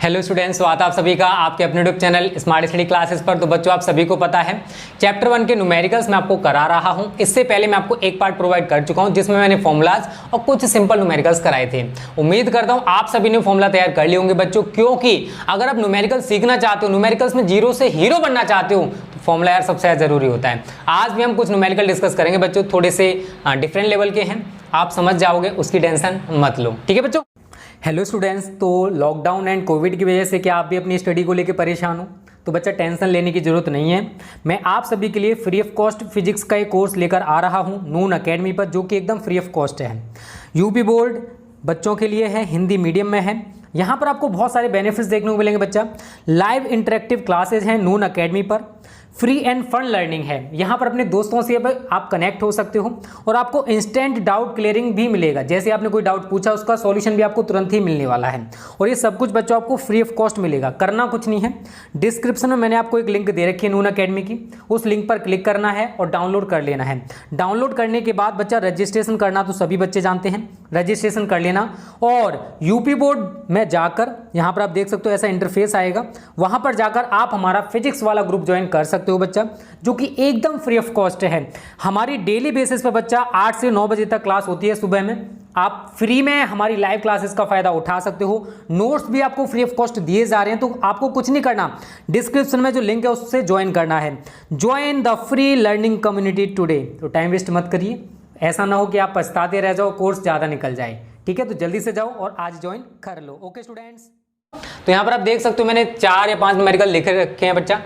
Hello students, स्वागत आप सभी का आपके अपने YouTube channel smart study classes पर। तो बच्चों, आप सभी को पता है चैप्टर 1 के न्यूमेरिकल्स मैं आपको करा रहा हूं। इससे पहले मैं आपको एक पार्ट प्रोवाइड कर चुका हूं जिसमें मैंने फॉर्मूलाज और कुछ सिंपल न्यूमेरिकल्स कराए थे। उम्मीद करता हूं आप सभी ने फॉर्मूला तैयार कर लिए होंगे बच्चों, क्योंकि अगर आप न्यूमेरिकल सीखना चाहते हो, न्यूमेरिकल्स में जीरो से हीरो बनना चाहते हो, तो फॉर्मूला यार सबसे ज़्यादा जरूरी होता है। आज भी हम कुछ न्यूमेरिकल डिस्कस करेंगे बच्चों, थोड़े से डिफरेंट लेवल के हैं, आप समझ जाओगे, उसकी टेंशन मत लो। ठीक है बच्चों। हेलो स्टूडेंट्स, तो लॉकडाउन एंड कोविड की वजह से क्या आप भी अपनी स्टडी को लेकर परेशान हो? तो बच्चा टेंशन लेने की ज़रूरत नहीं है। मैं आप सभी के लिए फ्री ऑफ कॉस्ट फिजिक्स का एक कोर्स लेकर आ रहा हूं नून अकेडमी पर, जो कि एकदम फ्री ऑफ कॉस्ट है। यूपी बोर्ड बच्चों के लिए है, हिंदी मीडियम में है। यहाँ पर आपको बहुत सारे बेनिफिट्स देखने को मिलेंगे बच्चा। लाइव इंटरेक्टिव क्लासेज हैं नून अकेडमी पर, फ्री एंड फन लर्निंग है। यहाँ पर अपने दोस्तों से आप कनेक्ट हो सकते हो और आपको इंस्टेंट डाउट क्लियरिंग भी मिलेगा। जैसे आपने कोई डाउट पूछा, उसका सॉल्यूशन भी आपको तुरंत ही मिलने वाला है। और ये सब कुछ बच्चों आपको फ्री ऑफ कॉस्ट मिलेगा, करना कुछ नहीं है। डिस्क्रिप्शन में मैंने आपको एक लिंक दे रखी है नून अकेडमी की, उस लिंक पर क्लिक करना है और डाउनलोड कर लेना है। डाउनलोड करने के बाद बच्चा रजिस्ट्रेशन करना तो सभी बच्चे जानते हैं, रजिस्ट्रेशन कर लेना। और यूपी बोर्ड में जाकर यहाँ पर आप देख सकते हो ऐसा इंटरफेस आएगा, वहाँ पर जाकर आप हमारा फिजिक्स वाला ग्रुप ज्वाइन कर सकते हो बच्चा, जो कि एकदम फ्री ऑफ कॉस्ट है। हमारी डेली बेसिस पे बच्चा 8 से 9 बजे तक क्लास होती है सुबह में। आप फ्री में हमारी लाइव क्लासेस का फायदा उठा सकते हो। नोट्स भी आपको फ्री ऑफ कॉस्ट दिए जा रहे हैं, तो आपको कुछ नहीं करना, डिस्क्रिप्शन में जो लिंक है उससे ज्वाइन करना है। Join the free learning community today. तो टाइम वेस्ट मत करिए, ऐसा ना हो कि आप पछताते रह जाओ, कोर्स ज़्यादा निकल जाए। ठीक है, तो जल्दी से जाओ और आज ज्वाइन कर लो। ओके स्टूडेंट्स, तो यहाँ पर आप देख सकते हो मैंने 4 या 5 न्यूमेरिकल लिख रखे हैं बच्चा,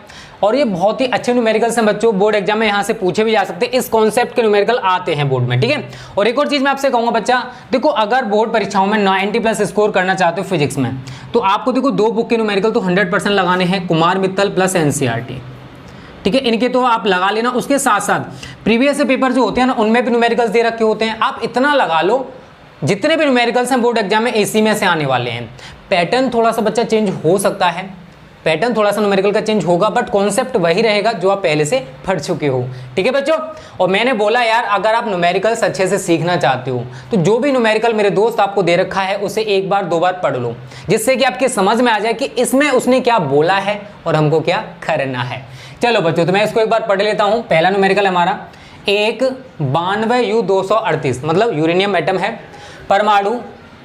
और ये बहुत ही अच्छे न्यूमेरिकल्स हैं बच्चों। बोर्ड एग्जाम में यहाँ से पूछे भी जा सकते हैं, इस कॉन्सेप्ट के न्यूमेरिकल आते हैं बोर्ड में। ठीक है, और एक और चीज मैं आपसे कहूंगा बच्चा, देखो अगर बोर्ड परीक्षाओं में 90+ स्कोर करना चाहते हो फिजिक्स में, तो आपको देखो 2 बुक के न्यूमेरिकल तो 100% लगाने हैं, कुमार मित्तल प्लस NCERT। ठीक है, इनके तो आप लगा लेना। उसके साथ साथ प्रीवियस पेपर जो होते हैं ना, उनमें भी न्यूमेरिकल्स दे रखे होते हैं, आप इतना लगा लो। जितने भी न्यूमेरिकल्स हैं बोर्ड एग्जाम में इसी में से आने वाले हैं। पैटर्न थोड़ा सा बच्चा चेंज हो सकता है, पैटर्न थोड़ा सा न्यूमेरिकल का चेंज होगा, बट कॉन्सेप्ट वही रहेगा जो आप पहले से पढ़ चुके हो। ठीक है बच्चों, और मैंने बोला यार अगर आप न्यूमेरिकल्स अच्छे से सीखना चाहते हो, तो जो भी न्यूमेरिकल मेरे दोस्त आपको दे रखा है उसे 1 बार 2 बार पढ़ लो, जिससे कि आपके समझ में आ जाए कि इसमें उसने क्या बोला है और हमको क्या करना है। चलो बच्चों, तो मैं इसको एक बार पढ़ लेता हूँ। पहला न्यूमेरिकल हमारा 92U238, मतलब यूरेनियम एटम है, परमाणु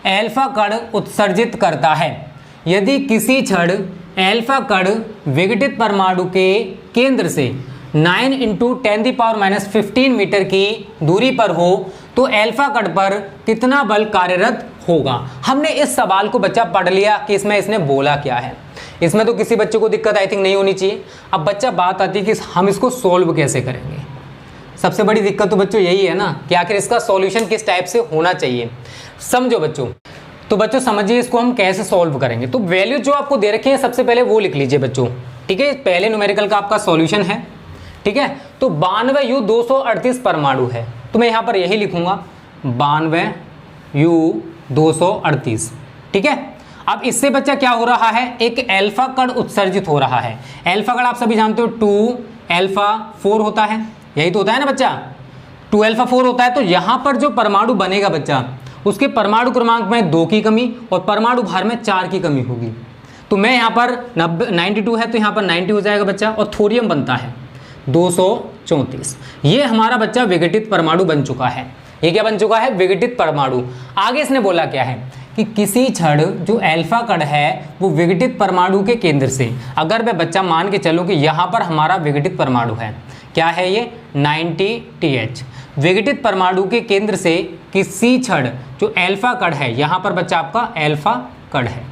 अल्फा कण उत्सर्जित करता है। यदि किसी क्षण अल्फा कण विघटित परमाणु के केंद्र से 9 × 10⁻15 मीटर की दूरी पर हो, तो अल्फा कण पर कितना बल कार्यरत होगा। हमने इस सवाल को बच्चा पढ़ लिया कि इसमें इसने बोला क्या है। इसमें तो किसी बच्चे को दिक्कत आई थिंक नहीं होनी चाहिए। अब बच्चा बात आती है कि हम इसको सोल्व कैसे करेंगे। सबसे बड़ी दिक्कत तो बच्चों यही है ना कि आखिर इसका सॉल्यूशन किस टाइप से होना चाहिए। समझो बच्चों, तो बच्चों समझिए इसको हम कैसे सॉल्व करेंगे। तो वैल्यू जो आपको दे रखी है सबसे पहले वो लिख लीजिए बच्चों। ठीक है, पहले न्यूमेरिकल का आपका सॉल्यूशन है। ठीक है, तो 92U238 परमाणु है, तो मैं यहाँ पर यही लिखूंगा 92U238। ठीक है, अब इससे बच्चा क्या हो रहा है, एक अल्फा कण उत्सर्जित हो रहा है। अल्फा कण आप सभी जानते हो 2α4 होता है, यही तो होता है ना बच्चा, 2α4 होता है। तो यहाँ पर जो परमाणु बनेगा बच्चा, उसके परमाणु क्रमांक में 2 की कमी और परमाणु भार में 4 की कमी होगी। तो मैं यहाँ पर 92 है तो यहाँ पर 90 हो जाएगा बच्चा, और थोरियम बनता है 234। ये हमारा बच्चा विघटित परमाणु बन चुका है। ये क्या बन चुका है, विघटित परमाणु। आगे इसने बोला क्या है कि किसी क्षण जो अल्फा कण है वो विघटित परमाणु के केंद्र से, अगर मैं बच्चा मान के चलूँ कि यहाँ पर हमारा विघटित परमाणु है, क्या है ये 90Th, विघटित परमाणु के केंद्र से किसी क्षण जो अल्फा कण है, यहाँ पर बच्चा आपका अल्फा कण है,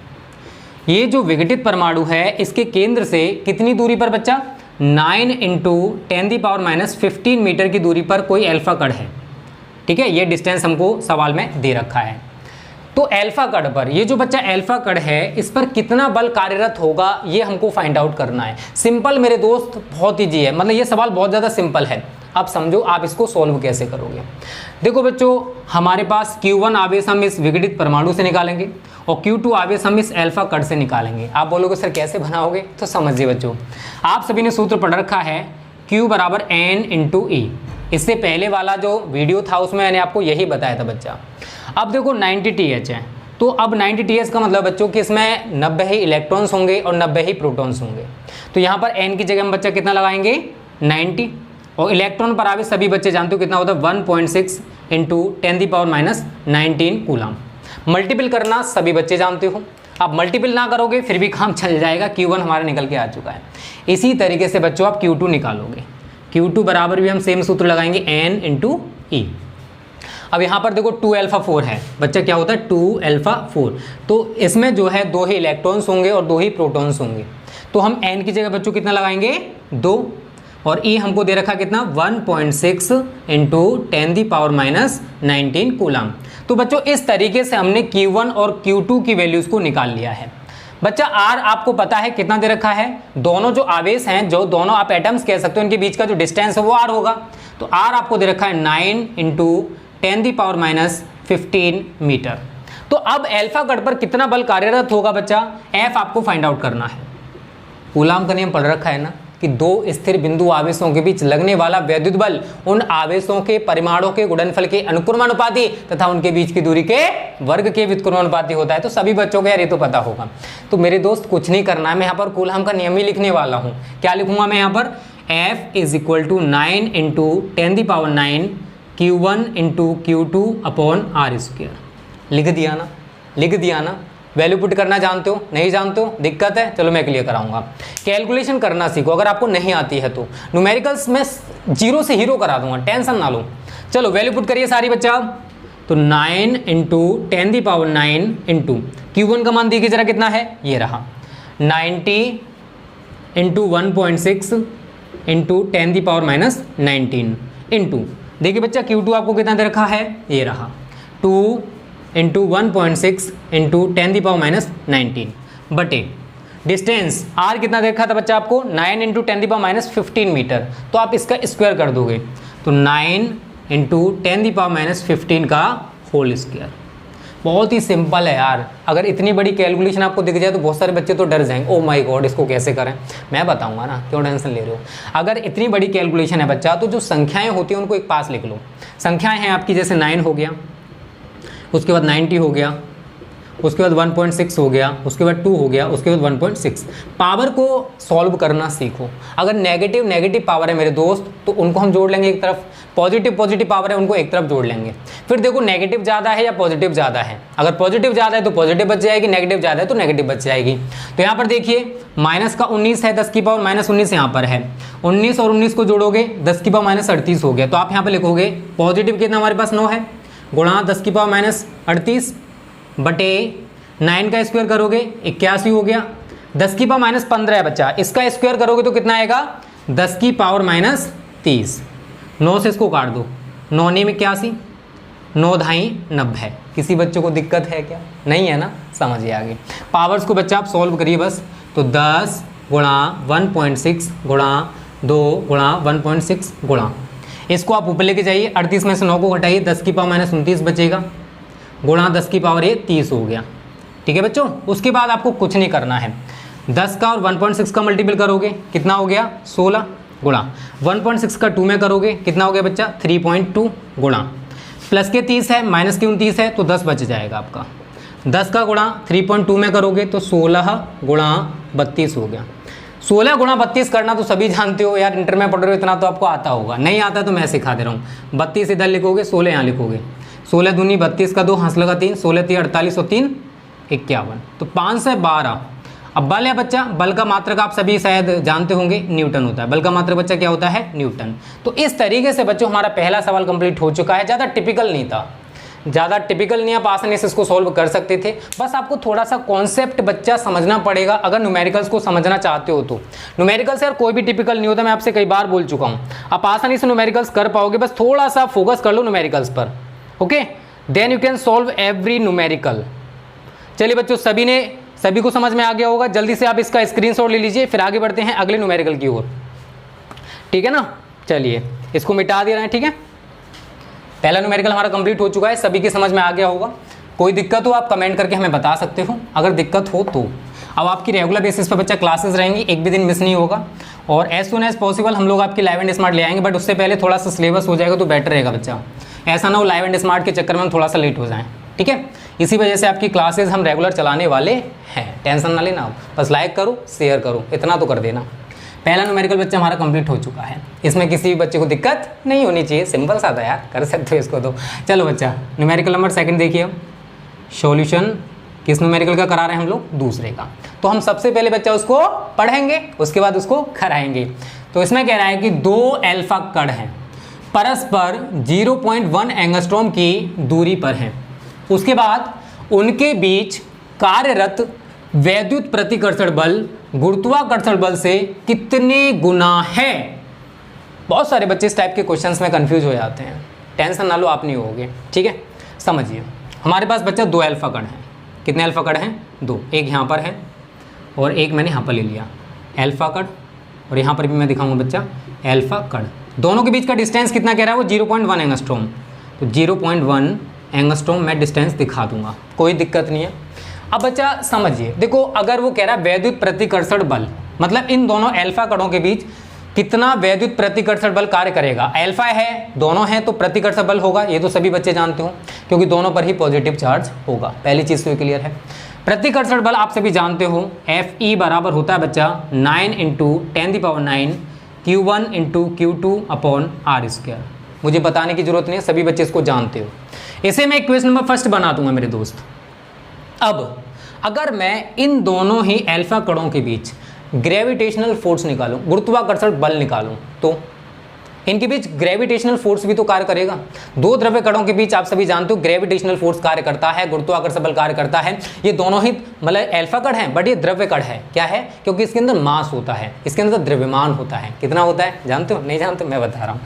ये जो विघटित परमाणु है इसके केंद्र से कितनी दूरी पर बच्चा, 9 × 10⁻15 मीटर की दूरी पर कोई अल्फा कण है। ठीक है, ये डिस्टेंस हमको सवाल में दे रखा है। तो अल्फा कण पर, ये जो बच्चा अल्फा कण है इस पर कितना बल कार्यरत होगा, ये हमको फाइंड आउट करना है। सिंपल मेरे दोस्त, बहुत ईजी है, मतलब ये सवाल बहुत ज़्यादा सिंपल है। अब समझो आप इसको सॉल्व कैसे करोगे। देखो बच्चों, हमारे पास Q1 आवेश हम इस विघटित परमाणु से निकालेंगे और Q2 आवेश हम इस अल्फा कण से निकालेंगे। आप बोलोगे सर कैसे बनाओगे, तो समझिए बच्चों, आप सभी ने सूत्र पढ़ रखा है Q = N × E। इससे पहले वाला जो वीडियो था उसमें मैंने आपको यही बताया था बच्चा। अब देखो 90Th है, तो अब 90 TS का मतलब बच्चों कि इसमें 90 ही इलेक्ट्रॉन्स होंगे और 90 ही प्रोटॉन्स होंगे। तो यहाँ पर n की जगह हम बच्चा कितना लगाएंगे 90, और इलेक्ट्रॉन पर आवे सभी बच्चे जानते हो कितना होता है 1.6 इंटू 10⁻19 कूलम। मल्टीपल करना सभी बच्चे जानते हो, आप मल्टीपल ना करोगे फिर भी काम चल जाएगा। Q1 हमारा निकल के आ चुका है। इसी तरीके से बच्चों आप Q2 निकालोगे। Q2 बराबर भी हम सेम सूत्र लगाएंगे n इंटू ई। अब यहाँ पर देखो 2α4 है बच्चा, क्या होता है 2α4, तो इसमें जो है 2 ही इलेक्ट्रॉन्स होंगे और 2 ही प्रोटॉन्स होंगे। तो हम n की जगह बच्चों कितना लगाएंगे 2, और e हमको दे रखा कितना 1.6 इंटू 10⁻19 कूलम। तो बच्चों इस तरीके से हमने Q1 और Q2 की वैल्यूज को निकाल लिया है। बच्चा R आपको पता है कितना दे रखा है, दोनों जो आवेश हैं, जो दोनों आप एटम्स कह सकते हो, इनके बीच का जो डिस्टेंस है वो R होगा। तो R आपको दे रखा है 9 इंटू 10⁻15 मीटर। तो अब अल्फा कण पर कितना बल कार्यरत होगा बच्चा, F आपको फाइंड आउट करना है। कूलाम का नियम पढ़ रखा है ना कि दो स्थिर बिंदु आवेशों के बीच लगने वाला वैद्युत बल उन आवेशों के परिमाणों के गुणनफल के अनुक्रमानुपाती तथा उनके बीच की दूरी के वर्ग के व्युत्क्रमानुपाती होता है। तो सभी बच्चों को यार ये तो पता होगा। तो मेरे दोस्त कुछ नहीं करना है, मैं यहाँ पर कूलाम का नियम ही लिखने वाला हूँ। क्या लिखूंगा मैं यहाँ पर, F is equal to 9 into 10⁻9 Q1 into Q2 upon R²। लिख दिया ना, लिख दिया ना। वैल्यू पुट करना जानते हो, नहीं जानते हो, दिक्कत है, चलो मैं क्लियर कराऊंगा। कैलकुलेशन करना सीखो, अगर आपको नहीं आती है तो न्यूमेरिकल्स में 0 से हीरो करा दूंगा, टेंशन ना लो। चलो वैल्यू पुट करिए सारी बच्चा। तो 9 इंटू 10⁻9 इंटू Q1 का मान देखिए जरा कितना है, ये रहा 90 इंटू 1.6 इंटू 10⁻19 इंटू देखिए बच्चा Q2 आपको कितना दे रखा है, ये रहा 2 इंटू 1.6 इंटू 10⁻19 बटे डिस्टेंस R कितना दे रखा था बच्चा आपको 9 इंटू 10⁻15 मीटर। तो आप इसका स्क्वायर कर दोगे तो 9 इंटू 10⁻15 का होल स्क्वायर। बहुत ही सिंपल है यार। अगर इतनी बड़ी कैलकुलेशन आपको दिख जाए तो बहुत सारे बच्चे तो डर जाएंगे, ओ माय गॉड इसको कैसे करें। मैं बताऊंगा ना, क्यों टेंशन ले रहे हो। अगर इतनी बड़ी कैलकुलेशन है बच्चा तो जो संख्याएं होती हैं उनको एक पास लिख लो। संख्याएं हैं आपकी जैसे 9 हो गया, उसके बाद 90 हो गया, उसके बाद 1.6 हो गया, उसके बाद 2 हो गया, उसके बाद 1.6। पावर को सॉल्व करना सीखो। अगर नेगेटिव नेगेटिव पावर है मेरे दोस्त तो उनको हम जोड़ लेंगे एक तरफ, पॉजिटिव पॉजिटिव पावर है उनको एक तरफ जोड़ लेंगे। फिर देखो नेगेटिव ज़्यादा है या पॉजिटिव ज़्यादा है, अगर पॉजिटिव ज़्यादा है तो पॉजिटिव बच जाएगी, नेगेटिव ज़्यादा है तो नेगेटिव बच जाएगी। तो यहाँ पर देखिए माइनस का 19 है, 10 की पावर -19 यहाँ पर है, 19 और 19 को जोड़ोगे 10 की पावर -38 हो गया। तो आप यहाँ पर लिखोगे पॉजिटिव कितना हमारे पास 9 है गुणा 10 की पावर -38 बटे 9 का स्क्वायर करोगे 81 हो गया। 10 की पावर -15 है बच्चा, इसका स्क्वायर करोगे तो कितना आएगा 10 की पावर -30। 9 से इसको काट दो, 9 में 81, 9 ढाई 90। किसी बच्चों को दिक्कत है क्या, नहीं है ना, समझिए आगे। पावर्स को बच्चा आप सॉल्व करिए बस। तो 10 गुणा 1.6 गुणा 2 गुणा 1.6 गुणा, इसको आप ऊपर लेके जाइए, 38 में से 9 को घटाइए, 10 की पावर -29 बचेगा गुणा 10 की पावर ये 30 हो गया। ठीक है बच्चों, उसके बाद आपको कुछ नहीं करना है। 10 का और 1.6 का मल्टीपल करोगे कितना हो गया 16 गुणा 1.6 का 2 में करोगे कितना हो गया बच्चा 3.2 गुणा प्लस के 30 है माइनस के 29 है तो 10 बच जाएगा आपका। 10 का गुणा 3.2 में करोगे तो 16 गुणा 32 हो गया। 16 गुणा 32 करना तो सभी जानते हो यार, इंटर में पढ़ रहे हो इतना तो आपको आता होगा, नहीं आता तो मैं सिखा दे रहा हूँ। 32 इधर लिखोगे, 16 यहाँ लिखोगे, 16 दूनी 32 का 2 हंस लगा 3, 16 3 48 और 3 51, तो 5 से 12। अब बल है बच्चा, बल का मात्रक आप सभी शायद जानते होंगे न्यूटन होता है। बल का मात्रक बच्चा क्या होता है न्यूटन। तो इस तरीके से बच्चों हमारा पहला सवाल कंप्लीट हो चुका है। ज़्यादा टिपिकल नहीं था, ज़्यादा टिपिकल नहीं, आप आसानी से इसको सॉल्व कर सकते थे। बस आपको थोड़ा सा कॉन्सेप्ट बच्चा समझना पड़ेगा अगर न्यूमेरिकल्स को समझना चाहते हो तो। न्यूमेरिकल्स यार कोई भी टिपिकल नहीं होता, मैं आपसे कई बार बोल चुका हूँ। आप आसानी से न्यूमेरिकल्स कर पाओगे, बस थोड़ा सा फोकस कर लो न्यूमेरिकल्स पर, okay, then you can solve every numerical. चलिए बच्चों, सभी को समझ में आ गया होगा। जल्दी से आप इसका स्क्रीनशॉट ले लीजिए, फिर आगे बढ़ते हैं अगले न्यूमेरिकल की ओर। ठीक है ना, चलिए इसको मिटा दे रहे हैं। ठीक है, पहला न्यूमेरिकल हमारा कंप्लीट हो चुका है, सभी की समझ में आ गया होगा। कोई दिक्कत हो आप कमेंट करके हमें बता सकते हो, अगर दिक्कत हो तो। अब आपकी रेगुलर बेसिस पर बच्चा क्लासेस रहेंगी, एक भी दिन मिस नहीं होगा। और एज सुन एज पॉसिबल हम लोग आपकी लाइव एंड स्मार्ट ले आएंगे, बट उससे पहले थोड़ा सा सिलेबस हो जाएगा तो बेटर रहेगा बच्चा। ऐसा ना हो लाइव एंड स्मार्ट के चक्कर में हम थोड़ा सा लेट हो जाएं। ठीक है, इसी वजह से आपकी क्लासेस हम रेगुलर चलाने वाले हैं, टेंशन ना लेना, बस लाइक करो शेयर करो, इतना तो कर देना। पहला न्यूमेरिकल बच्चा हमारा कंप्लीट हो चुका है, इसमें किसी भी बच्चे को दिक्कत नहीं होनी चाहिए, सिंपल सा था यार, कर सकते हो इसको तो। चलो बच्चा न्यूमेरिकल नंबर सेकंड देखिए, अब सॉल्यूशन किस न्यूमेरिकल का करा रहे हैं हम लोग, दूसरे का। तो हम सबसे पहले बच्चा उसको पढ़ेंगे, उसके बाद उसको कराएंगे। तो इसमें कह रहा है कि दो अल्फा कण हैं, परस्पर 0.1 एंगस्ट्रॉम की दूरी पर हैं, उसके बाद उनके बीच कार्यरत वैद्युत प्रतिकर्षण बल गुरुत्वाकर्षण बल से कितने गुना है। बहुत सारे बच्चे इस टाइप के क्वेश्चंस में कंफ्यूज हो जाते हैं, टेंशन ना लो, आप नहीं होगे, ठीक है। समझिए, हमारे पास बच्चा दो अल्फा कण हैं, कितने अल्फा कण हैं, दो, एक यहाँ पर है और एक मैंने यहाँ पर ले लिया अल्फा कण, और यहाँ पर भी मैं दिखाऊंगा बच्चा अल्फा कण। दोनों के बीच का डिस्टेंस कितना कह रहा है वो 0.1 एंगस्ट्रॉम, तो 0.1 एंगस्ट्रॉम मैं डिस्टेंस दिखा दूंगा, कोई दिक्कत नहीं है। अब बच्चा समझिए, देखो अगर वो कह रहा है वैद्युत प्रतिकर्षण बल, मतलब इन दोनों अल्फा कणों के बीच कितना वैद्युत प्रतिकर्षण बल कार्य करेगा। अल्फा है, दोनों हैं, तो प्रतिकर्षण बल होगा, ये तो सभी बच्चे जानते हो, क्योंकि दोनों पर ही पॉजिटिव चार्ज होगा, पहली चीज़ तो क्लियर है। प्रतिकर्षण बल आप सभी जानते हो, Fe बराबर होता है बच्चा 9 × 10⁹ Q1 × Q2/r²। मुझे बताने की जरूरत नहीं है, सभी बच्चे इसको जानते हो। इसे मैं इक्वेशन नंबर फर्स्ट बना दूंगा मेरे दोस्त। अब अगर मैं इन दोनों ही अल्फा कणों के बीच ग्रेविटेशनल फोर्स निकालूं, गुरुत्वाकर्षण बल निकालूं, तो इनके बीच ग्रेविटेशनल फोर्स भी तो कार्य करेगा। दो द्रव्य कणों के बीच आप सभी जानते हो ग्रेविटेशनल फोर्स कार्य करता है, गुरुत्वाकर्षण बल कार्य करता है। ये दोनों ही मतलब अल्फा कण है, बट ये द्रव्य कण है। क्या है? क्योंकि इसके अंदर मास होता है, इसके अंदर द्रव्यमान होता है। कितना होता है जानते हो? नहीं जानते? मैं बता रहा हूँ।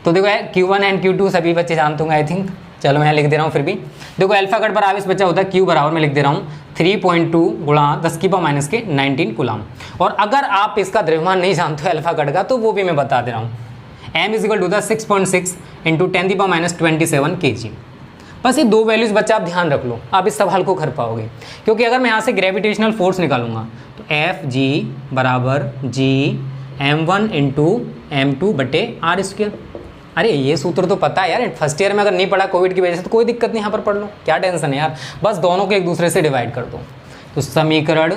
तो देखो Q1 एंड Q2 सभी बच्चे जानते होंगे आई थिंक। चलो मैं लिख दे रहा हूँ फिर भी। देखो अल्फा कण पर आवेश बच्चा होता है Q बराबर, मैं लिख दे रहा हूँ 3.2 × 10⁻⁻⁹ कूलम। और अगर आप इसका द्रव्यमान नहीं जानते हो अल्फा कण का, तो वो भी मैं बता दे रहा हूँ। m = 6.6 × 10⁻27 kg। बस ये दो वैल्यूज बच्चा आप ध्यान रख लो, आप इस सवाल को कर पाओगे। क्योंकि अगर मैं यहाँ से ग्रेविटेशनल फोर्स निकालूंगा तो Fg बराबर G m1 × m2/r²। अरे ये सूत्र तो पता है यार, फर्स्ट ईयर में अगर नहीं पढ़ा कोविड की वजह से तो कोई दिक्कत नहीं, यहाँ पर पढ़ लो, क्या टेंशन है यार। बस दोनों को एक दूसरे से डिवाइड कर दो। तो समीकरण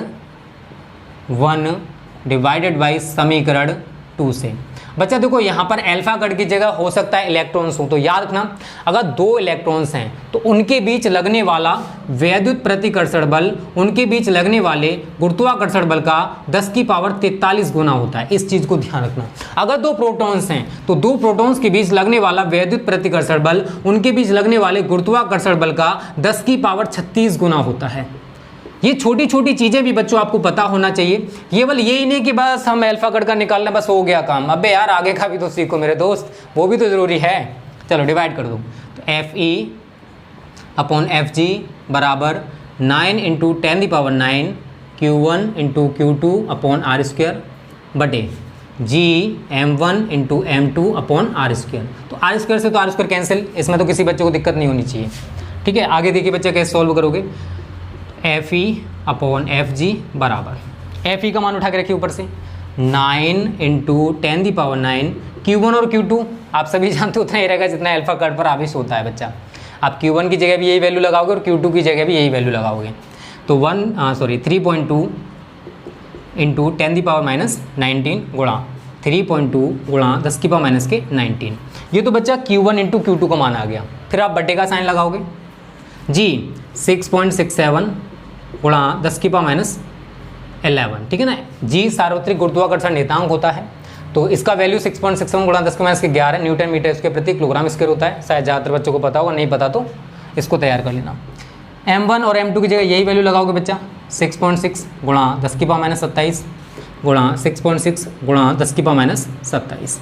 1 डिवाइडेड बाई समीकरण 2 से बच्चा देखो यहाँ पर अल्फा कण की जगह हो सकता है इलेक्ट्रॉन्स हो, तो याद रखना अगर दो इलेक्ट्रॉन्स हैं तो उनके बीच लगने वाला वैद्युत प्रतिकर्षण बल उनके बीच लगने वाले गुरुत्वाकर्षण बल का 10⁻43 गुना होता है। इस चीज को ध्यान रखना। अगर दो प्रोटॉन्स हैं तो दो प्रोटॉन्स के बीच लगने वाला वैद्युत प्रतिकर्षण बल उनके बीच लगने वाले गुरुत्वाकर्षण बल का 10⁻36 गुना होता है। ये छोटी छोटी चीज़ें भी बच्चों आपको पता होना चाहिए। केवल यही नहीं कि बस हम अल्फा कण का निकालना बस हो गया काम। अबे यार आगे का भी तो सीखो मेरे दोस्त, वो भी तो ज़रूरी है। चलो डिवाइड कर दो। तो Fe/Fg बराबर 9 × 10⁹ Q1 × Q2/r² बटे G m1 × m2/r²। तो r² से तो r² कैंसिल, इसमें तो किसी बच्चे को दिक्कत नहीं होनी चाहिए। ठीक है, आगे देखिए बच्चे कैसे सॉल्व करोगे। Fe/Fg बराबर Fe का मान उठा के रखिए ऊपर से 9 × 10⁹ Q1 और Q2 आप सभी जानते हो उतना ही रहेगा जितना अल्फा कण पर आवेश होता है बच्चा। आप Q1 की जगह भी यही वैल्यू लगाओगे और Q2 की जगह भी यही वैल्यू लगाओगे। तो 3.2 × 10⁻⁻19 गुणा 3.2 × 10⁻⁻19। ये तो बच्चा Q1 × Q2 का मान आ गया। फिर आप बटे का साइन लगाओगे। G 6.67 गुणा 10⁻11, ठीक है ना। G सार्वत्रिक गुरुत्वाकर्षण नियतांक होता है, तो इसका वैल्यू 6.67 गुणा 10⁻11 न्यूटन मीटर स्क्वायर प्रति किलोग्राम स्क्वायर होता है। शायद ज़्यादातर बच्चों को पता होगा, नहीं पता तो इसको तैयार कर लेना। M1 और M2 की जगह यही वैल्यू लगाओगे बच्चा 6.6 गुणा 10⁻27 गुणा 6.6 गुणा 10⁻27।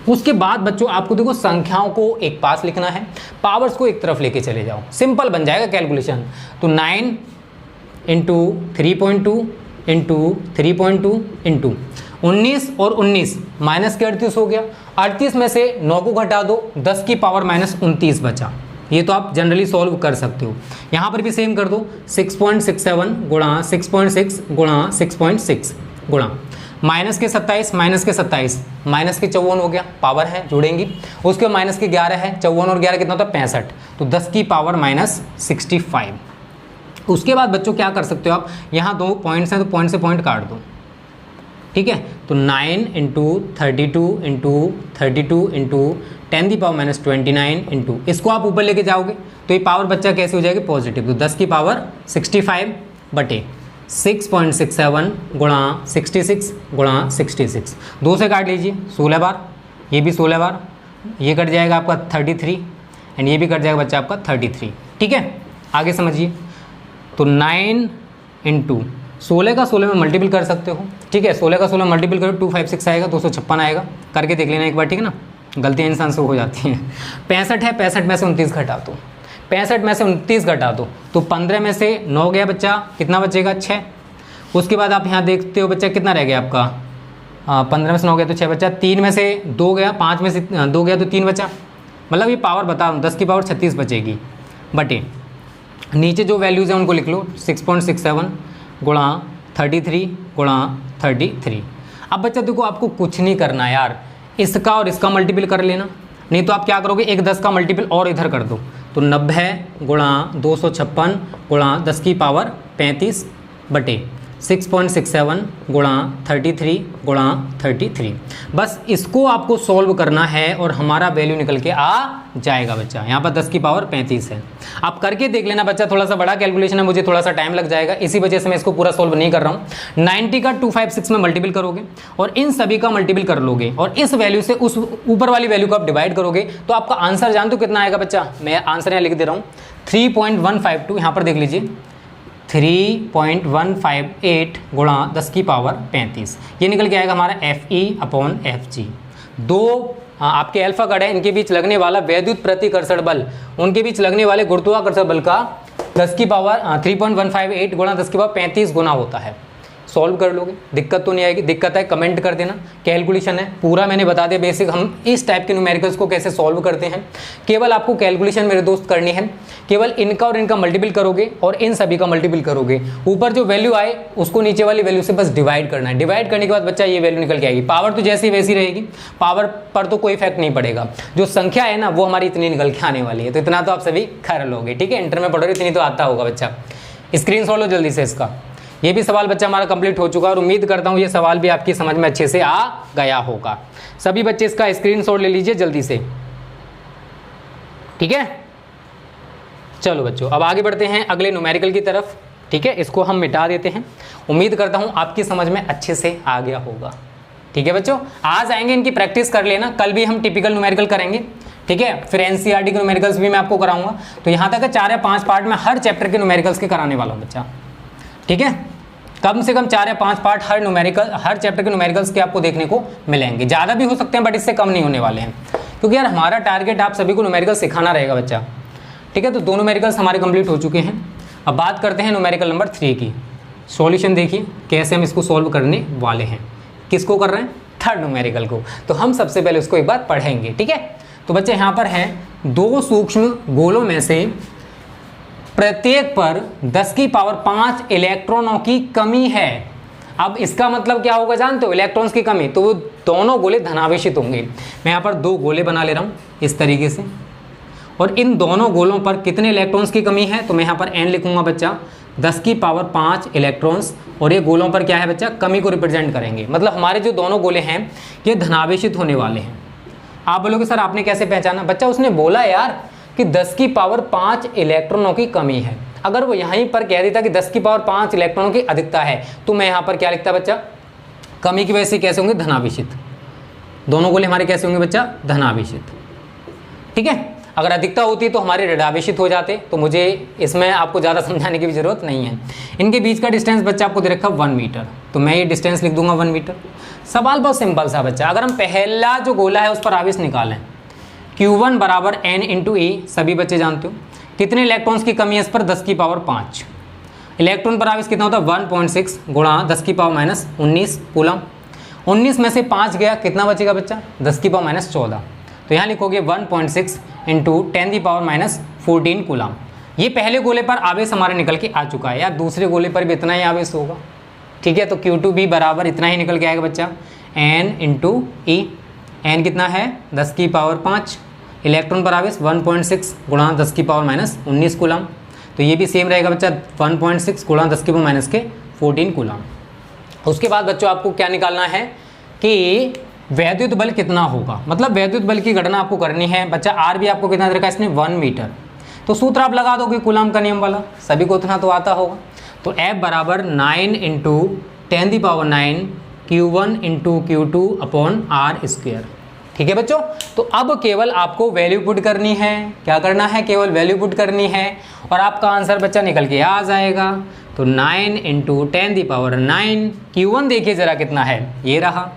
उसके बाद बच्चों आपको देखो संख्याओं को एक पास लिखना है, पावर्स को एक तरफ लेके चले जाओ, सिंपल बन जाएगा कैलकुलेशन। तो 9 × 3.2 × 3.2 × 19 और 19 माइनस के 38 हो गया। 38 में से 9 को घटा दो, 10⁻⁻29 बचा। ये तो आप जनरली सॉल्व कर सकते हो। यहाँ पर भी सेम कर दो 6.67 गुणा 6.6 गुणा 6.6 गुणा माइनस के 27 माइनस के 27 माइनस के 54 हो गया, पावर है जुड़ेंगी। उसके बाद माइनस के 11 है, 54 और 11 कितना होता है 65, तो 10 की पावर माइनस 65। उसके बाद बच्चों क्या कर सकते हो आप, यहाँ 2 पॉइंट्स हैं तो पॉइंट से पॉइंट काट दो, ठीक है। तो 9 इंटू 32 इंटू 32 इंटू 10 की पावर माइनस 29 इंटू, इसको आप ऊपर लेके जाओगे तो ये पावर बच्चा कैसे हो जाएगी पॉजिटिव, तो 10 की पावर 65 बटे 6.67 गुणा 66 गुणा 66, 2 से काट लीजिए 16 बार, ये भी 16 बार, ये कट जाएगा आपका 33 एंड ये भी कट जाएगा बच्चा आपका 33, ठीक है। आगे समझिए, तो 9 इंटू 16 का 16 में मल्टीपल कर सकते हो, ठीक है। 16 का 16 मल्टीपल करो 256 आएगा, 256 आएगा, करके देख लेना एक बार, ठीक है ना, गलतियाँ इंसान से हो जाती हैं। 65 है, 65 में से 29 घटा दो, 65 में से 29 घटा दो तो 15 में से 9 गया बच्चा, कितना बचेगा 6। उसके बाद आप यहाँ देखते हो बच्चा कितना रह गया आपका, 15 में से 9 गया तो 6 बच्चा, 3 में से 2 गया, 5 में से 2 गया तो 3 बचा, मतलब ये पावर बता रहा हूँ 10 की पावर 36 बचेगी बटे नीचे जो वैल्यूज़ हैं उनको लिख लो 6.67 गुणा 33 गुणा 33। अब बच्चा देखो आपको कुछ नहीं करना यार, इसका और इसका मल्टीपल कर लेना, नहीं तो आप क्या करोगे एक 10 का मल्टीपल और इधर कर दो, तो 90 गुणा 256 गुणा 10 की पावर 35 बटे 6.67 गुणा 33 गुणा 33। बस इसको आपको सॉल्व करना है और हमारा वैल्यू निकल के आ जाएगा बच्चा। यहाँ पर 10 की पावर 35 है, आप करके देख लेना बच्चा, थोड़ा सा बड़ा कैलकुलेशन है, मुझे थोड़ा सा टाइम लग जाएगा, इसी वजह से मैं इसको पूरा सॉल्व नहीं कर रहा हूँ। 90 का 256 में मल्टीपल करोगे और इन सभी का मल्टीपल कर लोगे और इस वैल्यू से उस ऊपर वाली वैल्यू को आप डिवाइड करोगे तो आपका आंसर जान तो कितना आएगा बच्चा, मैं आंसर यहाँ लिख दे रहा हूँ 3.152, यहाँ पर देख लीजिए 3.158 गुणा 10 की पावर 35, ये निकल के आएगा हमारा FE/FG। दो आपके अल्फा गढ़ है, इनके बीच लगने वाला वैद्युत प्रतिकर्षण बल, उनके बीच लगने वाले गुरुत्वाकर्षण बल का 10 की पावर 3.158 गुणा 10 की पावर 35 गुना होता है। सॉल्व कर लोगे, दिक्कत तो नहीं आएगी, दिक्कत है कमेंट कर देना। कैलकुलेशन है पूरा मैंने बता दिया बेसिक, हम इस टाइप के न्यूमेरिकल्स को कैसे सॉल्व करते हैं। केवल आपको कैलकुलेशन मेरे दोस्त करनी है, केवल इनका और इनका मल्टीपल करोगे और इन सभी का मल्टीपल करोगे, ऊपर जो वैल्यू आए उसको नीचे वाली वैल्यू से बस डिवाइड करना है। डिवाइड करने के बाद बच्चा ये वैल्यू निकल के आएगी। पावर तो जैसी वैसी रहेगी, पावर पर तो कोई इफेक्ट नहीं पड़ेगा, जो संख्या है ना वो हमारी इतनी निकल के आने वाली है। तो इतना तो आप सभी कर लोगे, ठीक है, इंटर में पढ़ोगे इतनी तो आता होगा बच्चा। स्क्रीन शॉट लो जल्दी से इसका। ये भी सवाल बच्चा हमारा कंप्लीट हो चुका है और उम्मीद करता हूँ ये सवाल भी आपकी समझ में अच्छे से आ गया होगा। सभी बच्चे इसका स्क्रीनशॉट ले लीजिए जल्दी से, ठीक है। चलो बच्चों अब आगे बढ़ते हैं अगले न्यूमेरिकल की तरफ, ठीक है, इसको हम मिटा देते हैं। उम्मीद करता हूँ आपकी समझ में अच्छे से आ गया होगा, ठीक है बच्चों। आज आएंगे इनकी प्रैक्टिस कर लेना, कल भी हम टिपिकल न्यूमेरिकल करेंगे, ठीक है, फिर एनसीईआरटी के न्यूमेरिकल्स भी मैं आपको कराऊंगा। तो यहाँ तक 4 या 5 पार्ट में हर चैप्टर के न्यूमेरिकल्स के कराने वाला हूँ बच्चा, ठीक है। कम से कम 4 या 5 पार्ट हर चैप्टर के न्यूमेरिकल्स के आपको देखने को मिलेंगे। ज़्यादा भी हो सकते हैं बट इससे कम नहीं होने वाले हैं, क्योंकि यार हमारा टारगेट आप सभी को न्यूमेरिकल सिखाना रहेगा बच्चा, ठीक है। तो 2 न्यूमेरिकल्स हमारे कंप्लीट हो चुके हैं। अब बात करते हैं न्यूमेरिकल नंबर 3 की। सॉल्यूशन देखिए कैसे हम इसको सॉल्व करने वाले हैं। किसको कर रहे हैं, थर्ड न्यूमेरिकल को। तो हम सबसे पहले उसको एक बार पढ़ेंगे, ठीक है। तो बच्चे यहाँ पर है 2 सूक्ष्म गोलों में से प्रत्येक पर 10 की पावर 5 इलेक्ट्रॉनों की कमी है। अब इसका मतलब क्या होगा जानते हो, इलेक्ट्रॉन्स की कमी, तो वो दोनों गोले धनावेशित होंगे। मैं यहाँ पर 2 गोले बना ले रहा हूँ इस तरीके से, और इन दोनों गोलों पर कितने इलेक्ट्रॉन्स की कमी है, तो मैं यहाँ पर n लिखूंगा बच्चा 10 की पावर 5 इलेक्ट्रॉन्स, और ये गोलों पर क्या है बच्चा, कमी को रिप्रेजेंट करेंगे। मतलब हमारे जो दोनों गोले हैं ये धनावेशित होने वाले हैं। आप बोलोगे सर आपने कैसे पहचाना, बच्चा उसने बोला यार कि 10 की पावर 5 इलेक्ट्रॉनों की कमी है। अगर वो यहीं पर कह देता कि 10 की पावर 5 इलेक्ट्रॉनों की अधिकता है, तो मैं यहाँ पर क्या लिखता बच्चा, कमी की वजह से कैसे होंगे, धनावेशित। दोनों गोले हमारे कैसे होंगे बच्चा, धनावेशित, ठीक है। अगर अधिकता होती तो हमारे ऋणावेशित हो जाते, तो मुझे इसमें आपको ज़्यादा समझाने की भी जरूरत नहीं है। इनके बीच का डिस्टेंस बच्चा आपको दे रखा 1 मीटर, तो मैं ये डिस्टेंस लिख दूंगा 1 मीटर। सवाल बहुत सिंपल सा बच्चा, अगर हम पहला जो गोला है उस पर आवेश निकालें, Q1 बराबर n इंटू E, सभी बच्चे जानते हो कितने इलेक्ट्रॉन्स की कमी है इस पर, 10 की पावर 5। इलेक्ट्रॉन पर आवेश कितना होता है, 1.6 गुणा 10 की पावर माइनस 19 कूलम। 19 में से 5 गया, कितना बचेगा बच्चा, 10 की पावर माइनस 14। तो यहाँ लिखोगे 1.6 इंटू 10 की पावर माइनस 14 कूलम। ये पहले गोले पर आवेश हमारे निकल के आ चुका है यार, दूसरे गोले पर भी इतना ही आवेश होगा, ठीक है। तो Q2 भी बराबर इतना ही निकल के आएगा बच्चा, N इंटू ई। एन कितना है 10 की पावर 5, इलेक्ट्रॉन पर आवेश 1.6 गुणा 10 की पावर माइनस 19 कूलम। तो ये भी सेम रहेगा बच्चा 1.6 गुणा 10 की पावर माइनस के 14 कूलम। उसके बाद बच्चों आपको क्या निकालना है कि वैद्युत बल कितना होगा, मतलब वैद्युत बल की गणना आपको करनी है बच्चा। आर भी आपको कितना दे रखा है इसने 1 मीटर। तो सूत्र आप लगा दोगे कूलम का नियम वाला, सभी को इतना तो आता होगा। तो F बराबर 9 इंटू 10 की power 9 Q1 into Q2 upon R square. ठीक है बच्चों। तो अब केवल आपको वैल्यू पुट करनी है, क्या करना है, केवल वैल्यू पुट करनी है और आपका आंसर बच्चा निकल के आ जाएगा। तो 9 इंटू 10 की पावर 9, Q1 देखिए ज़रा कितना है, ये रहा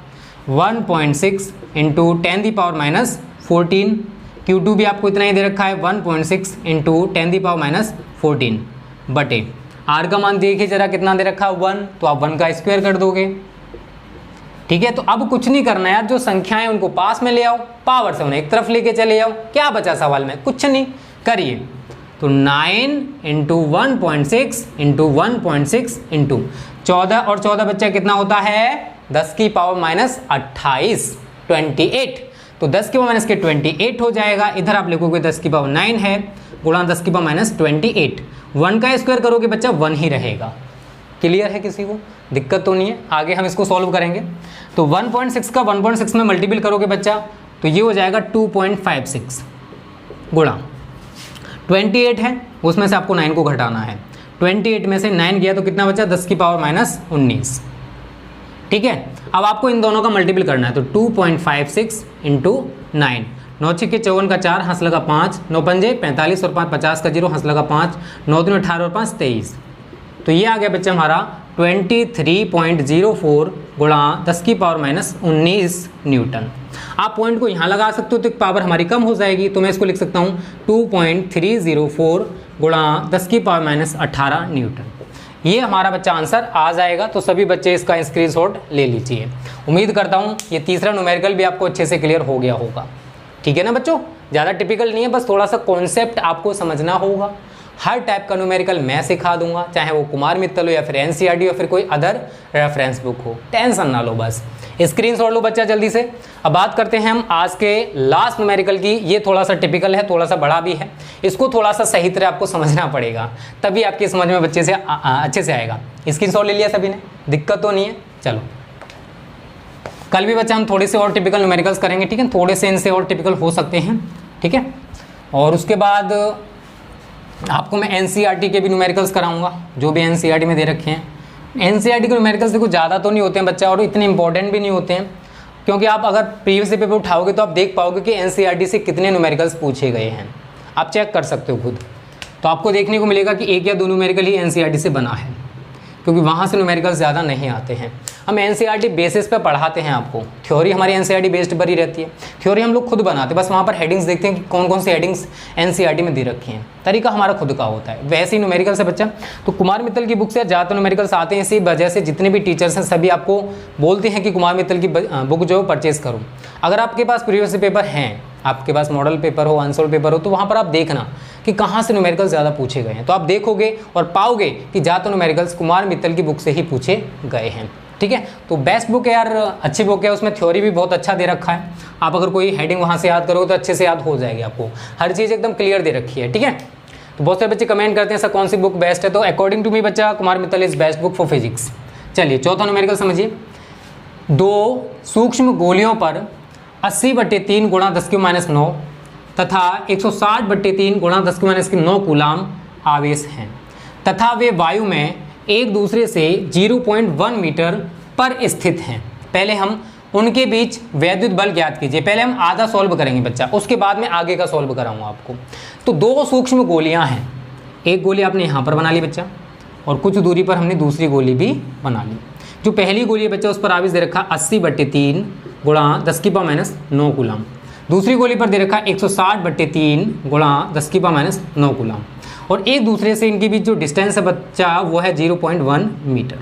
1.6 इंटू 10 की पावर माइनस 14। Q2 भी आपको इतना ही दे रखा है 1.6 इंटू 10 की पावर माइनस 14 बटे R का मान देखिए ज़रा कितना दे रखा है 1, तो आप 1 का स्क्वायर कर दोगे। ठीक है। तो अब कुछ नहीं करना है यार, जो संख्याएं उनको पास में ले आओ, पावर से उन्हें एक तरफ लेके चले आओ। क्या बचा सवाल में, कुछ नहीं करिए। तो 9 इंटू 1.6 इंटू 1.6 इंटू 14 और 14 बच्चा कितना होता है 10 की पावर माइनस 28 28। तो 10 की पावर माइनस के 28 हो जाएगा। इधर आप लिखोगे 10 की पावर 9 है गुणा 10 की पावर माइनस 28। 1 का स्क्वायर करोगे बच्चा 1 ही रहेगा। क्लियर है, किसी को दिक्कत तो नहीं है। आगे हम इसको सॉल्व करेंगे। तो 1.6 का 1.6 में मल्टीपल करोगे बच्चा तो ये हो जाएगा 2.56 गुणा 28 है, उसमें से आपको 9 को घटाना है। 28 में से 9 गया तो कितना बचा 10 की पावर माइनस 19। ठीक है। अब आपको इन दोनों का मल्टीपल करना है। तो 2.56 इंटू 9, 9 छक्के 54 का 4, हंस लगा 5, 9 पंजे 45 और 5 50 का 0, हंस लगा 5, 9 दूनी 18 और 5 23। तो ये आ गया बच्चा हमारा 23.04 गुणा 10 की पावर माइनस 19 न्यूटन। आप पॉइंट को यहाँ लगा सकते हो तो पावर हमारी कम हो जाएगी, तो मैं इसको लिख सकता हूँ 2.304 गुणा 10 की पावर माइनस 18 न्यूटन। ये हमारा बच्चा आंसर आ जाएगा। तो सभी बच्चे इसका स्क्रीनशॉट ले लीजिए। उम्मीद करता हूँ ये तीसरा न्यूमेरिकल भी आपको अच्छे से क्लियर हो गया होगा। ठीक है ना बच्चों, ज़्यादा टिपिकल नहीं है, बस थोड़ा सा कॉन्सेप्ट आपको समझना होगा। हर टाइप का न्यूमेरिकल मैं सिखा दूंगा, चाहे वो कुमार मित्तल हो या फिर एनसीईआरटी या फिर कोई अदर रेफरेंस बुक हो। टेंशन ना लो, बस स्क्रीनशॉट लो बच्चा जल्दी से। अब बात करते हैं हम आज के लास्ट न्यूमेरिकल की। ये थोड़ा सा टिपिकल है, थोड़ा सा बड़ा भी है, इसको थोड़ा सा सही तरह आपको समझना पड़ेगा, तभी आपकी समझ में बच्चे से अच्छे से आएगा। स्क्रीनशॉट ले लिया सभी ने, दिक्कत तो नहीं है। चलो कल भी बच्चा हम थोड़े से और टिपिकल न्यूमेरिकल्स करेंगे। ठीक है, थोड़े से इनसे और टिपिकल हो सकते हैं। ठीक है, और उसके बाद आपको मैं एनसीईआरटी के भी न्यूमेरिकल्स कराऊंगा, जो भी एनसीईआरटी में दे रखे हैं। एनसीईआरटी के न्यूमेरिकल्स देखो ज़्यादा तो नहीं होते हैं बच्चा, और इतने इंपॉर्टेंट भी नहीं होते हैं, क्योंकि आप अगर प्रीवियस पेपर उठाओगे तो आप देख पाओगे कि एनसीईआरटी से कितने न्यूमेरिकल्स पूछे गए हैं। आप चेक कर सकते हो खुद, तो आपको देखने को मिलेगा कि एक या दो न्यूमेरिकल ही एनसीईआरटी से बना है, क्योंकि वहाँ से न्यूमेरिकल्स ज़्यादा नहीं आते हैं। हम एनसीईआरटी बेसिस पे पढ़ाते हैं आपको, थ्योरी हमारी एनसीईआरटी बेस्ड पर ही रहती है। थ्योरी हम लोग खुद बनाते हैं, बस वहाँ पर हेडिंग्स देखते हैं कि कौन कौन सी हेडिंग्स एनसीईआरटी में दे रखी हैं। तरीका हमारा खुद का होता है। वैसे ही न्यूमेरिकल से बच्चा, तो कुमार मित्तल की बुक से ज़्यादातर न्यूमेरिकल्स आते हैं, इसी वजह से जितने भी टीचर्स हैं सभी आपको बोलते हैं कि कुमार मित्तल की बुक जो परचेज़ करो। अगर आपके पास प्रीवियस पेपर हैं, आपके पास मॉडल पेपर हो, आंसर पेपर हो, तो वहाँ पर आप देखना कि कहाँ से न्यूमेरिकल्स ज़्यादा पूछे गए हैं। तो आप देखोगे और पाओगे कि ज़्यादातर न्यूमेरिकल्स कुमार मित्तल की बुक से ही पूछे गए हैं। ठीक है, तो बेस्ट बुक है यार, अच्छी बुक है, उसमें थ्योरी भी बहुत अच्छा दे रखा है। आप अगर कोई हेडिंग वहाँ से याद करोगे तो अच्छे से याद हो जाएगी, आपको हर चीज़ एकदम क्लियर दे रखी है। ठीक है, तो बहुत सारे बच्चे कमेंट करते हैं सर कौन सी बुक बेस्ट है, तो अकॉर्डिंग टू मी बच्चा Kumar Mittal is best book for physics. चलिए चौथा न्यूमेरिकल समझिए। दो सूक्ष्म गोलियों पर 80/3 गुणा 10⁻⁹ तथा 160/3 गुणा 10⁻⁹ कूलाम आवेश हैं तथा वे वायु में एक दूसरे से 0.1 मीटर पर स्थित हैं। पहले हम उनके बीच वैद्युत बल ज्ञात कीजिए। पहले हम आधा सॉल्व करेंगे बच्चा, उसके बाद में आगे का सॉल्व कराऊंगा आपको। तो दो सूक्ष्म गोलियां हैं, एक गोली आपने यहाँ पर बना ली बच्चा, और कुछ दूरी पर हमने दूसरी गोली भी बना ली। जो पहली गोली है बच्चा, उस पर आवेश दे रखा 80/3 गुणा 10⁻⁹ कूलाम। दूसरी गोली पर दे रखा 160/3 गुणा 10⁻⁹ कूलाम, और एक दूसरे से इनके बीच जो डिस्टेंस है बच्चा वो है 0.1 मीटर।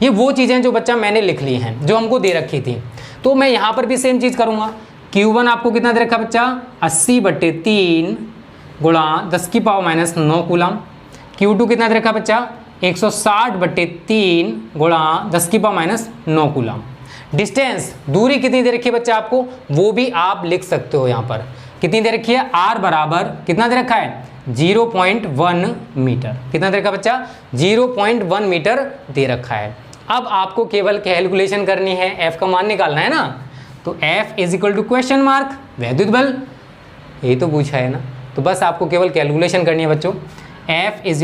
ये वो चीज़ें जो बच्चा मैंने लिख ली हैं, जो हमको दे रखी थी। तो मैं यहाँ पर भी सेम चीज़ करूँगा। Q1 आपको कितना दे रखा बच्चा 80/3 गुणा 10⁻⁹ कूलाम। Q2 कितना दे रखा बच्चा 160/3 गुणा 10⁻⁹ कूलम। डिस्टेंस, दूरी कितनी दे रखी है बच्चा आपको, वो भी आप लिख सकते हो। यहाँ पर कितनी दे रखी है, r बराबर कितना दे रखा है, 0.1 मीटर। कितना दे रखा बच्चा, 0.1 मीटर दे रखा है। अब आपको केवल कैलकुलेशन करनी है, f का मान निकालना है ना। तो F = क्वेश्चन मार्क वैद्युत बल, ये तो पूछा है ना। तो बस आपको केवल कैलकुलेशन करनी है बच्चों। F =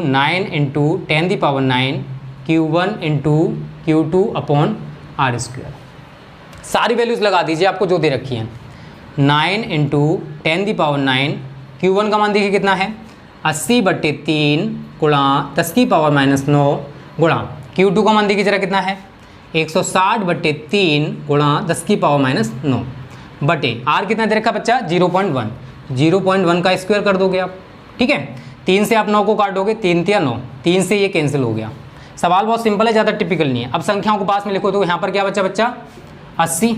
9 × 10⁹ Q1 × Q2/r²। सारी वैल्यूज लगा दीजिए आपको जो दे रखी हैं। 9 × 10⁹ Q1 का मान देखिए कितना है, 80/3 गुणा 10⁻⁹ गुणा Q2 का मान देखिए जरा कितना है, 160/3 गुणा 10⁻⁹ बटे R कितना दे रखा बच्चा, 0.1। 0.1 का स्क्वायर कर दोगे आप, ठीक है। 3 से आप 9 को काटोगे, 3 × 9, 3 से ये कैंसिल हो गया। सवाल बहुत सिंपल है, ज़्यादा टिपिकल नहीं है। अब संख्याओं को पास में लिखो, तो यहाँ पर क्या बचा बच्चा, 80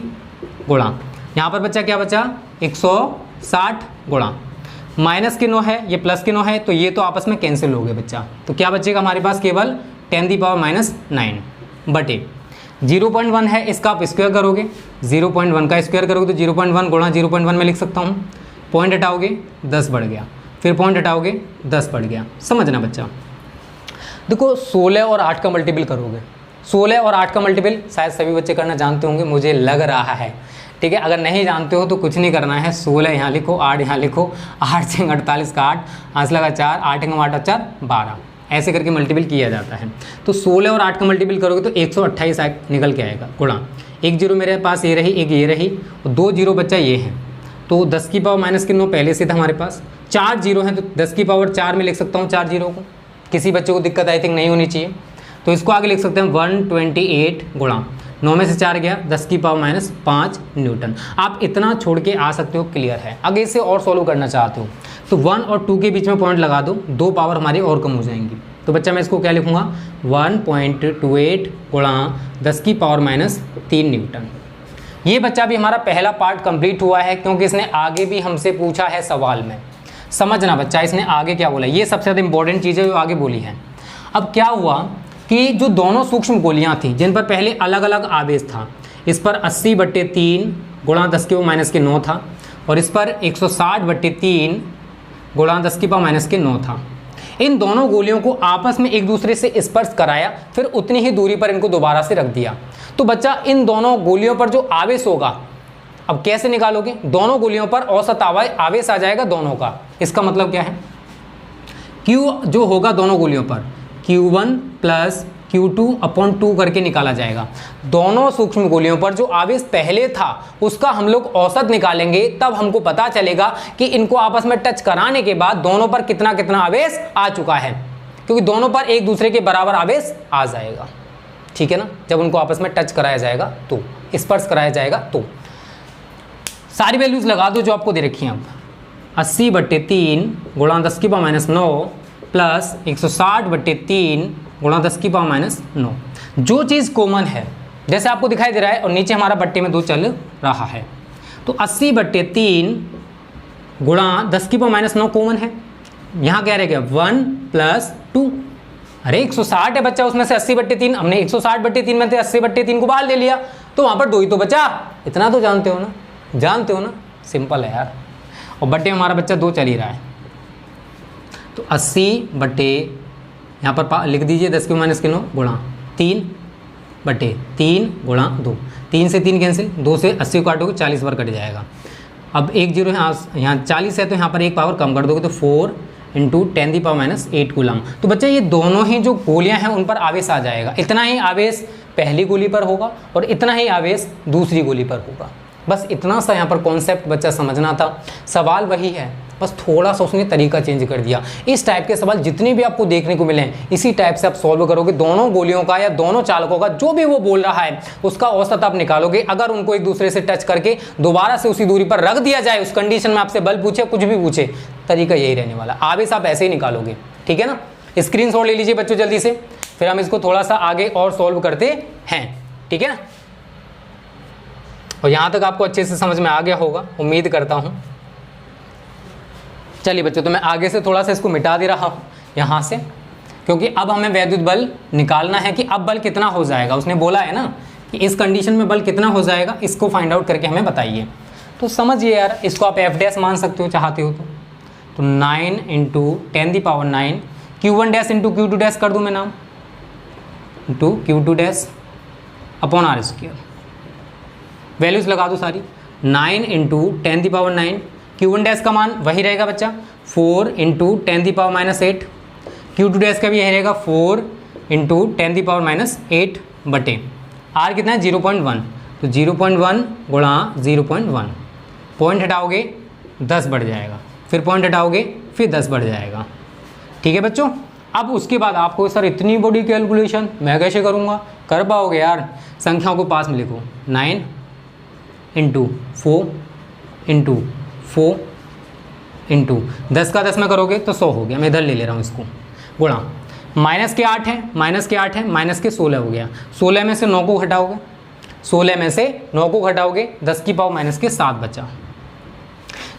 गुणा, यहाँ पर बच्चा क्या बचा, 160 गुणा, माइनस के 9 है, ये प्लस के 9 है, तो ये तो आपस में कैंसिल हो गए बच्चा। तो क्या बचेगा हमारे पास, केवल 10⁻⁹ बटे 0.1 है, इसका आप स्क्वायर करोगे, 0.1 का स्क्वायर करोगे तो 0.1 गुणा 0.1 में लिख सकता हूँ। पॉइंट हटाओगे 10 बढ़ गया, फिर पॉइंट हटाओगे 10 बढ़ गया। समझना बच्चा, देखो 16 और 8 का मल्टीपल करोगे, 16 और 8 का मल्टीपल शायद सभी बच्चे करना जानते होंगे, मुझे लग रहा है, ठीक है। अगर नहीं जानते हो तो कुछ नहीं करना है, 16 यहाँ लिखो, 8 यहाँ लिखो, 8 से 48 का 8, 8 लगा 4, 8 × 8 = 4, 12, ऐसे करके मल्टीपल किया जाता है। तो 16 और 8 का मल्टीपल करोगे तो 128 निकल के आएगा, गुणा 1 0 मेरे पास ये रही, एक ये रही, और 2 0 बच्चा ये है, तो 10⁻⁹ पहले से था हमारे पास, 4 0 हैं तो 10⁴ में लिख सकता हूँ 4 0 को। किसी बच्चे को दिक्कत आई थिंक नहीं होनी चाहिए, तो इसको आगे लिख सकते हैं 128 गुणा 9 में से 4 गया, 10⁻⁵ न्यूटन। आप इतना छोड़ के आ सकते हो, क्लियर है। आगे इसे और सॉल्व करना चाहते हो तो 1 और 2 के बीच में पॉइंट लगा दो, 2 पावर हमारी और कम हो जाएंगी। तो बच्चा मैं इसको क्या लिखूंगा, 1.28 गुणा 10⁻³ न्यूटन। ये बच्चा भी हमारा पहला पार्ट कंप्लीट हुआ है, क्योंकि इसने आगे भी हमसे पूछा है सवाल में। समझना बच्चा, इसने आगे क्या बोला, ये सबसे ज़्यादा इंपॉर्टेंट चीज़ है जो आगे बोली है। अब क्या हुआ कि जो दोनों सूक्ष्म गोलियां थी जिन पर पहले अलग अलग आवेश था, इस पर 80/3 गुणा 10⁻⁹ था, और इस पर 160/3 गुणा 10⁻⁹ था। इन दोनों गोलियों को आपस में एक दूसरे से स्पर्श कराया, फिर उतनी ही दूरी पर इनको दोबारा से रख दिया। तो बच्चा इन दोनों गोलियों पर जो आवेश होगा, अब कैसे निकालोगे, दोनों गोलियों पर औसत आवेश आ जाएगा दोनों का। इसका मतलब क्या है, Q जो होगा दोनों गोलियों पर Q1 + Q2/2 करके निकाला जाएगा। दोनों सूक्ष्म गोलियों पर जो आवेश पहले था उसका हम लोग औसत निकालेंगे, तब हमको पता चलेगा कि इनको आपस में टच कराने के बाद दोनों पर कितना कितना आवेश आ चुका है, क्योंकि दोनों पर एक दूसरे के बराबर आवेश आ जाएगा, ठीक है ना। जब उनको आपस में टच कराया जाएगा तो, स्पर्श कराया जाएगा तो। सारी वैल्यूज लगा दो जो आपको दे रखी हैं। अब 80/3 गुणा 10⁻⁹ प्लस 160/3 गुणा 10⁻⁹। जो चीज़ कॉमन है, जैसे आपको दिखाई दे रहा है, और नीचे हमारा बट्टे में 2 चल रहा है, तो 80/3 गुणा 10⁻⁹ कॉमन है। यहाँ क्या रहेगा, 1 + 2। अरे 160 है बच्चा, उसमें से 80/3, हमने 160/3 में से 80/3 को बाहर ले लिया, तो वहाँ पर 2 ही तो बचा। इतना तो जानते हो ना, जानते हो ना, सिंपल है यार। और बट्टे में हमारा बच्चा 2 चल ही रहा है, तो 80/ यहाँ पर लिख दीजिए 10⁻⁹ गुणा 3/3 गुणा 2, 3 से 3 कैंसिल, 2 से 80 को काटोगे 40 बार कट जाएगा। अब 1 0 यहाँ 40 है, तो यहाँ पर 1 पावर कम कर दोगे, तो 4 × 10⁻⁸ कूलम। तो बच्चा ये दोनों ही जो गोलियां हैं उन पर आवेश आ जाएगा। इतना ही आवेश पहली गोली पर होगा और इतना ही आवेश दूसरी गोली पर होगा। बस इतना सा यहाँ पर कॉन्सेप्ट बच्चा समझना था। सवाल वही है, बस थोड़ा सा उसने तरीका चेंज कर दिया। इस टाइप के सवाल जितने भी आपको देखने को मिले हैं, इसी टाइप से आप सॉल्व करोगे। दोनों गोलियों का या दोनों चालकों का जो भी वो बोल रहा है उसका औसत आप निकालोगे। अगर उनको एक दूसरे से टच करके दोबारा से उसी दूरी पर रख दिया जाए, उस कंडीशन में आपसे बल पूछे, कुछ भी पूछे, तरीका यही रहने वाला। आवेश आप ऐसे ही निकालोगे, ठीक है ना। स्क्रीनशॉट ले लीजिए बच्चों जल्दी से, फिर हम इसको थोड़ा सा आगे और सॉल्व करते हैं, ठीक है ना। और यहाँ तक आपको अच्छे से समझ में आ गया होगा, उम्मीद करता हूँ। चलिए बच्चों, तो मैं आगे से थोड़ा सा इसको मिटा दे रहा हूँ यहाँ से। क्योंकि अब हमें वैद्युत बल निकालना है कि अब बल कितना हो जाएगा। उसने बोला है ना कि इस कंडीशन में बल कितना हो जाएगा, इसको फाइंड आउट करके हमें बताइए। तो समझिए यार, इसको आप एफ डैश मान सकते हो चाहते हो तो 9 × 10⁹ Q1 dash into Q2 dash कर दूँ मैं नाम, into Q2 dash upon r²। Values लगा दूँ सारी। 9 × 10⁹ Q1 डैश का मान वही रहेगा बच्चा 4 × 10⁻⁸। Q2 डैश का भी यही रहेगा 4 × 10⁻⁸ बटे r कितना है 0.1, तो 0.1 गुणा 0.1, पॉइंट हटाओगे 10 बढ़ जाएगा, फिर पॉइंट हटाओगे फिर 10 बढ़ जाएगा। ठीक है बच्चों। अब उसके बाद आपको सर इतनी बड़ी कैलकुलेशन मैं कैसे करूँगा, कर पाओगे यार। संख्याओं को पास में लिखो, 9 × 4 × 4 × 10 का 10 में करोगे तो 100 हो गया, मैं इधर ले ले रहा हूँ इसको, गुणा माइनस के 8 है, माइनस के 8 है, माइनस के 16 हो गया। 16 में से 9 को घटाओगे, 16 में से 9 को घटाओगे 10⁻⁻7 बचा।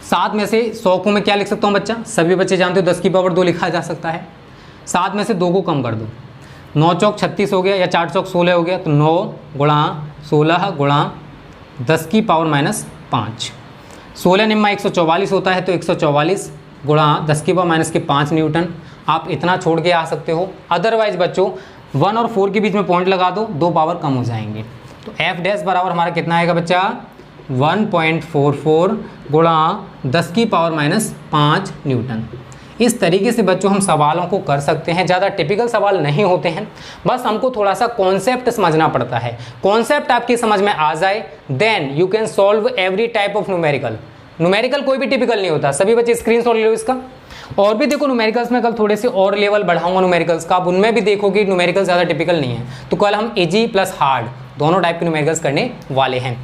7 में से 100 को मैं क्या लिख सकता हूँ बच्चा, सभी बच्चे जानते हो 10⁻2 लिखा जा सकता है। 7 में से 2 को कम कर दो, 9 चौक 36 हो गया या 4 चौक 16 हो गया, तो 9 गुणा 16 गुणा 10⁻5। 16 निम्मा 144 होता है, तो 144 गुणा 10⁻5 न्यूटन। आप इतना छोड़ के आ सकते हो, अदरवाइज बच्चों 1 और 4 के बीच में पॉइंट लगा दो, 2 पावर कम हो जाएंगे। तो एफ डैश बराबर हमारा कितना आएगा बच्चा 1.44 गुणा 10⁻5 न्यूटन। इस तरीके से बच्चों हम सवालों को कर सकते हैं। ज़्यादा टिपिकल सवाल नहीं होते हैं, बस हमको थोड़ा सा कॉन्सेप्ट समझना पड़ता है। कॉन्सेप्ट आपकी समझ में आ जाए then you can solve every type of numerical कोई भी टिपिकल नहीं होता। सभी बच्चे स्क्रीनशॉट ले लो इसका। और भी देखो न्यूमेरिकल्स में कल थोड़े से और लेवल बढ़ाऊंगा न्यूमेरिकल्स का, आप उनमें भी देखोगे न्यूमेरिकल ज़्यादा टिपिकल नहीं है। तो कल हम इजी प्लस हार्ड दोनों टाइप के न्यूमेरिकल्स करने वाले हैं।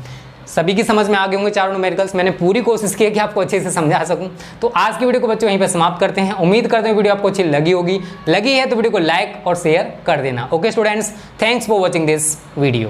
सभी की समझ में आ गए होंगे चारों न्यूमेरिकल्स। मैंने पूरी कोशिश की है कि आपको अच्छे से समझा सकूं। तो आज की वीडियो को बच्चों यहीं पर समाप्त करते हैं। उम्मीद करते हैं वीडियो आपको अच्छी लगी होगी। लगी है तो वीडियो को लाइक और शेयर कर देना। Okay students, thanks for watching this video.